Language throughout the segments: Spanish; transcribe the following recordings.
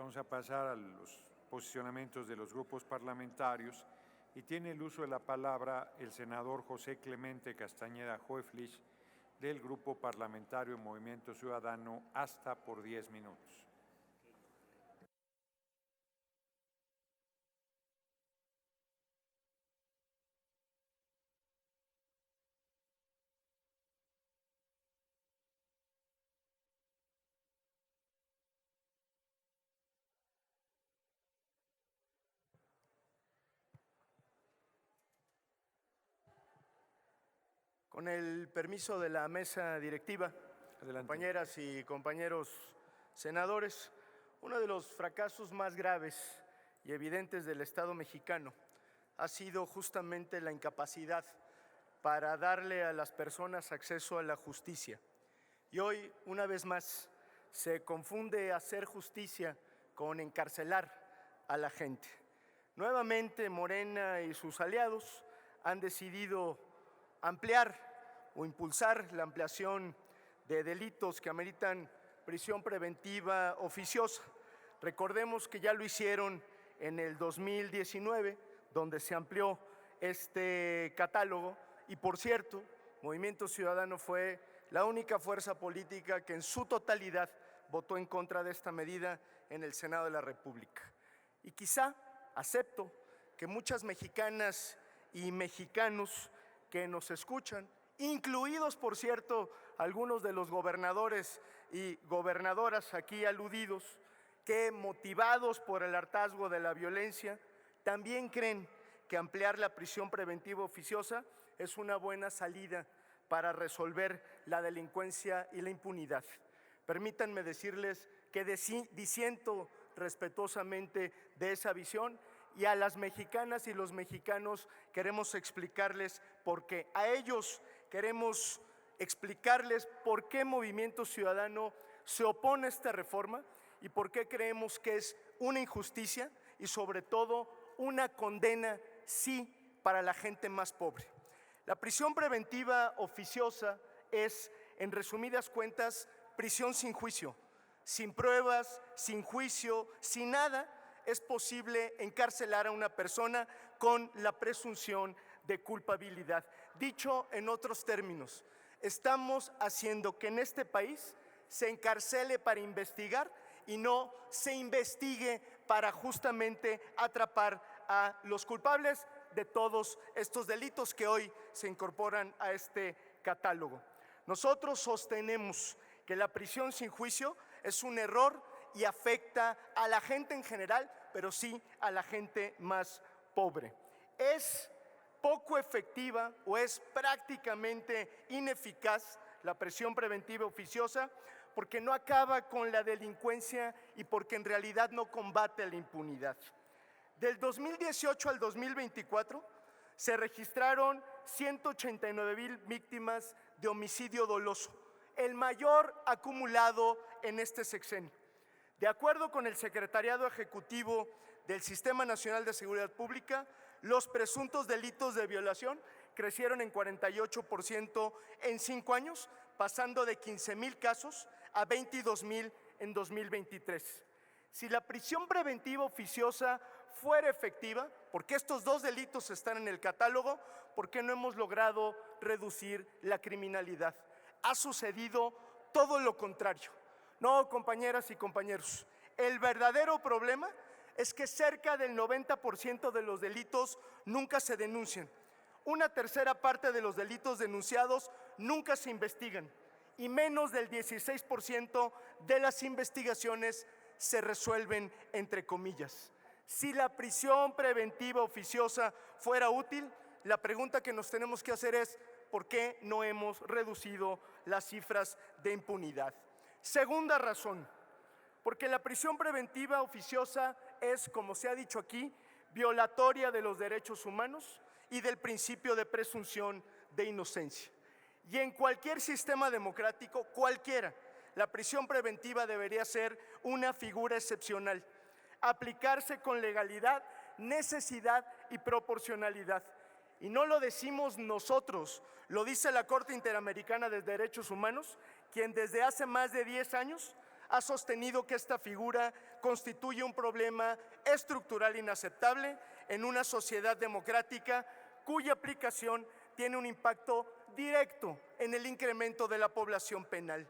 Vamos a pasar a los posicionamientos de los grupos parlamentarios y tiene el uso de la palabra el senador José Clemente Castañeda Hoeflich del Grupo Parlamentario Movimiento Ciudadano hasta por 10 minutos. Con el permiso de la mesa directiva, Adelante. Compañeras y compañeros senadores, uno de los fracasos más graves y evidentes del Estado mexicano ha sido justamente la incapacidad para darle a las personas acceso a la justicia. Y hoy, una vez más, se confunde hacer justicia con encarcelar a la gente. Nuevamente, Morena y sus aliados han decidido ampliar o impulsar la ampliación de delitos que ameritan prisión preventiva oficiosa. Recordemos que ya lo hicieron en el 2019, donde se amplió este catálogo y, por cierto, Movimiento Ciudadano fue la única fuerza política que en su totalidad votó en contra de esta medida en el Senado de la República. Y quizá acepto que muchas mexicanas y mexicanos que nos escuchan, incluidos, por cierto, algunos de los gobernadores y gobernadoras aquí aludidos, que motivados por el hartazgo de la violencia, también creen que ampliar la prisión preventiva oficiosa es una buena salida para resolver la delincuencia y la impunidad. Permítanme decirles que disiento respetuosamente de esa visión y a las mexicanas y los mexicanos queremos explicarles por qué. A ellos queremos explicarles por qué Movimiento Ciudadano se opone a esta reforma y por qué creemos que es una injusticia y sobre todo una condena, sí, para la gente más pobre. La prisión preventiva oficiosa es, en resumidas cuentas, prisión sin juicio, sin pruebas, sin juicio, sin nada. Es posible encarcelar a una persona con la presunción de culpabilidad. Dicho en otros términos, estamos haciendo que en este país se encarcele para investigar y no se investigue para justamente atrapar a los culpables de todos estos delitos que hoy se incorporan a este catálogo. Nosotros sostenemos que la prisión sin juicio es un error y afecta a la gente en general, pero sí a la gente más pobre. Es poco efectiva o es prácticamente ineficaz la prisión preventiva oficiosa porque no acaba con la delincuencia y porque en realidad no combate la impunidad. Del 2018 al 2024 se registraron 189,000 víctimas de homicidio doloso, el mayor acumulado en este sexenio. De acuerdo con el Secretariado Ejecutivo del Sistema Nacional de Seguridad Pública, los presuntos delitos de violación crecieron en 48% en 5 años, pasando de 15,000 casos a 22,000 en 2023. Si la prisión preventiva oficiosa fuera efectiva, porque estos dos delitos están en el catálogo, ¿por qué no hemos logrado reducir la criminalidad? Ha sucedido todo lo contrario. No, compañeras y compañeros, el verdadero problema es que cerca del 90% de los delitos nunca se denuncian. Una tercera parte de los delitos denunciados nunca se investigan y menos del 16% de las investigaciones se resuelven entre comillas. Si la prisión preventiva oficiosa fuera útil, la pregunta que nos tenemos que hacer es ¿por qué no hemos reducido las cifras de impunidad? Segunda razón, porque la prisión preventiva oficiosa es, como se ha dicho aquí, violatoria de los derechos humanos y del principio de presunción de inocencia. Y en cualquier sistema democrático, cualquiera, la prisión preventiva debería ser una figura excepcional, aplicarse con legalidad, necesidad y proporcionalidad. Y no lo decimos nosotros, lo dice la Corte Interamericana de Derechos Humanos, quien desde hace más de 10 años ha sostenido que esta figura constituye un problema estructural inaceptable en una sociedad democrática cuya aplicación tiene un impacto directo en el incremento de la población penal.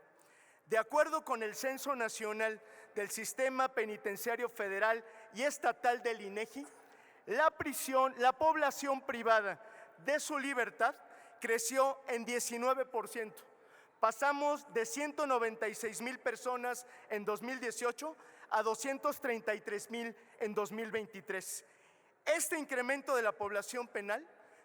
De acuerdo con el Censo Nacional del Sistema Penitenciario Federal y Estatal del INEGI, la población privada de su libertad creció en 19%. Pasamos de 196,000 personas en 2018 a 233,000 en 2023. Este incremento de la población penal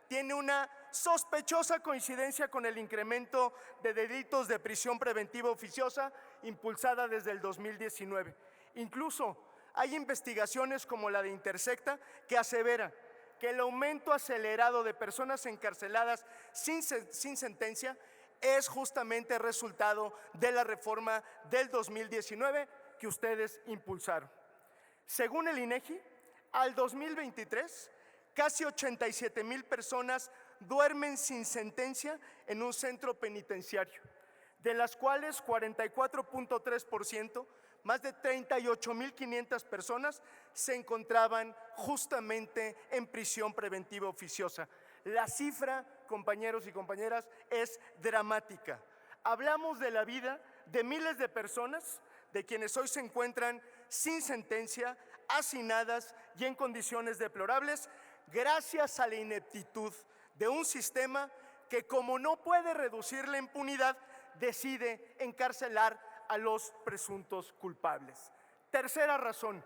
tiene una sospechosa coincidencia con el incremento de delitos de prisión preventiva oficiosa impulsada desde el 2019. Incluso hay investigaciones como la de Intersecta que asevera que el aumento acelerado de personas encarceladas sin sentencia es justamente resultado de la reforma del 2019 que ustedes impulsaron. Según el INEGI, al 2023, casi 87,000 personas duermen sin sentencia en un centro penitenciario, de las cuales 44.3%, más de 38,500 personas, se encontraban justamente en prisión preventiva oficiosa. La cifra, compañeros y compañeras, es dramática. Hablamos de la vida de miles de personas, de quienes hoy se encuentran sin sentencia, hacinadas y en condiciones deplorables, gracias a la ineptitud de un sistema que, como no puede reducir la impunidad, decide encarcelar a los presuntos culpables. Tercera razón,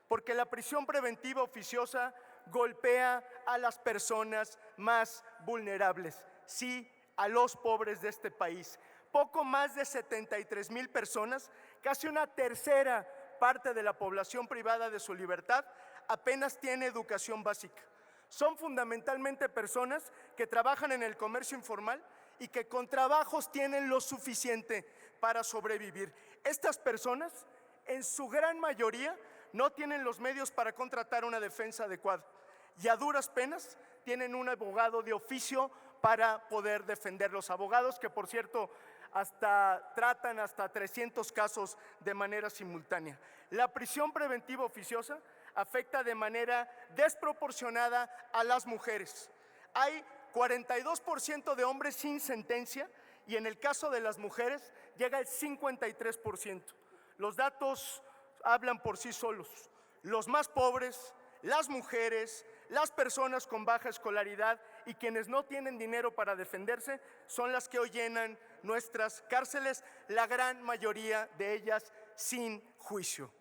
porque la prisión preventiva oficiosa golpea a las personas más vulnerables, sí, a los pobres de este país. Poco más de 73,000 personas, casi una tercera parte de la población privada de su libertad, apenas tiene educación básica. Son fundamentalmente personas que trabajan en el comercio informal y que con trabajos tienen lo suficiente para sobrevivir. Estas personas, en su gran mayoría, no tienen los medios para contratar una defensa adecuada y a duras penas tienen un abogado de oficio para poder defender. Los abogados que, por cierto, tratan hasta 300 casos de manera simultánea. La prisión preventiva oficiosa afecta de manera desproporcionada a las mujeres. Hay 42% de hombres sin sentencia y en el caso de las mujeres llega el 53%. Los datos hablan por sí solos. Los más pobres, las mujeres, las personas con baja escolaridad y quienes no tienen dinero para defenderse son las que hoy llenan nuestras cárceles, la gran mayoría de ellas sin juicio.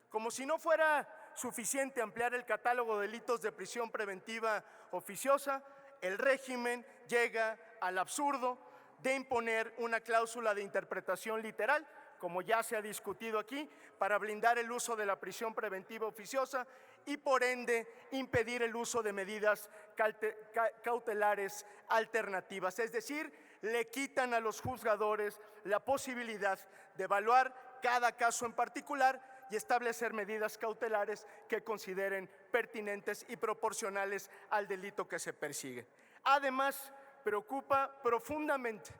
Como si no fuera suficiente ampliar el catálogo de delitos de prisión preventiva oficiosa, el régimen llega al absurdo de imponer una cláusula de interpretación literal, como ya se ha discutido aquí, para blindar el uso de la prisión preventiva oficiosa y por ende impedir el uso de medidas cautelares alternativas. Es decir, le quitan a los juzgadores la posibilidad de evaluar cada caso en particular y establecer medidas cautelares que consideren pertinentes y proporcionales al delito que se persigue. Además, preocupa profundamente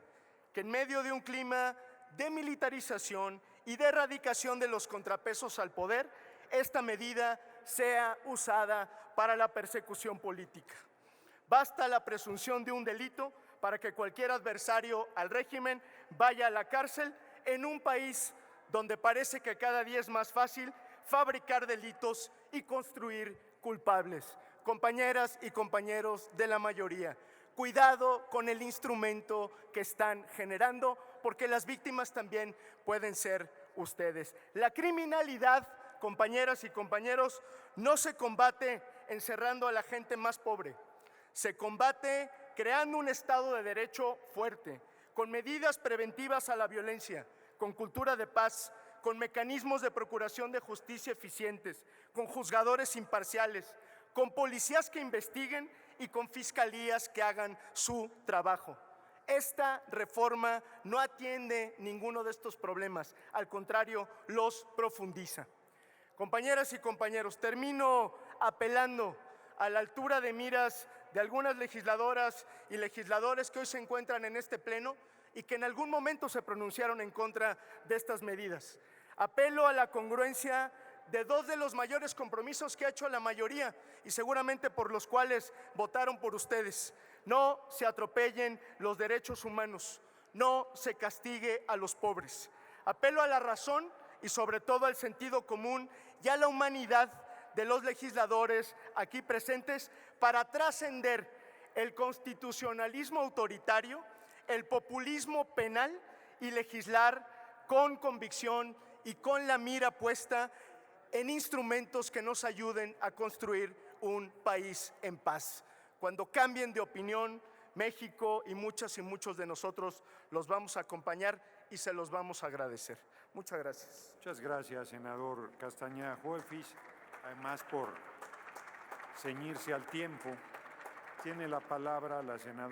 que en medio de un clima de militarización y de erradicación de los contrapesos al poder, esta medida sea usada para la persecución política. Basta la presunción de un delito para que cualquier adversario al régimen vaya a la cárcel en un país donde parece que cada día es más fácil fabricar delitos y construir culpables. Compañeras y compañeros de la mayoría, cuidado con el instrumento que están generando, porque las víctimas también pueden ser ustedes. La criminalidad, compañeras y compañeros, no se combate encerrando a la gente más pobre. Se combate creando un Estado de Derecho fuerte, con medidas preventivas a la violencia, con cultura de paz, con mecanismos de procuración de justicia eficientes, con juzgadores imparciales, con policías que investiguen y con fiscalías que hagan su trabajo. Esta reforma no atiende ninguno de estos problemas, al contrario, los profundiza. Compañeras y compañeros, termino apelando a la altura de miras de algunas legisladoras y legisladores que hoy se encuentran en este pleno y que en algún momento se pronunciaron en contra de estas medidas. Apelo a la congruencia de dos de los mayores compromisos que ha hecho la mayoría y seguramente por los cuales votaron por ustedes. No se atropellen los derechos humanos, no se castigue a los pobres. Apelo a la razón y sobre todo al sentido común y a la humanidad de los legisladores aquí presentes para trascender el constitucionalismo autoritario, el populismo penal y legislar con convicción y con la mira puesta en instrumentos que nos ayuden a construir un país en paz. Cuando cambien de opinión, México y muchas y muchos de nosotros los vamos a acompañar y se los vamos a agradecer. Muchas gracias. Muchas gracias, senador Castañeda Jueflich, además por ceñirse al tiempo. Tiene la palabra la senadora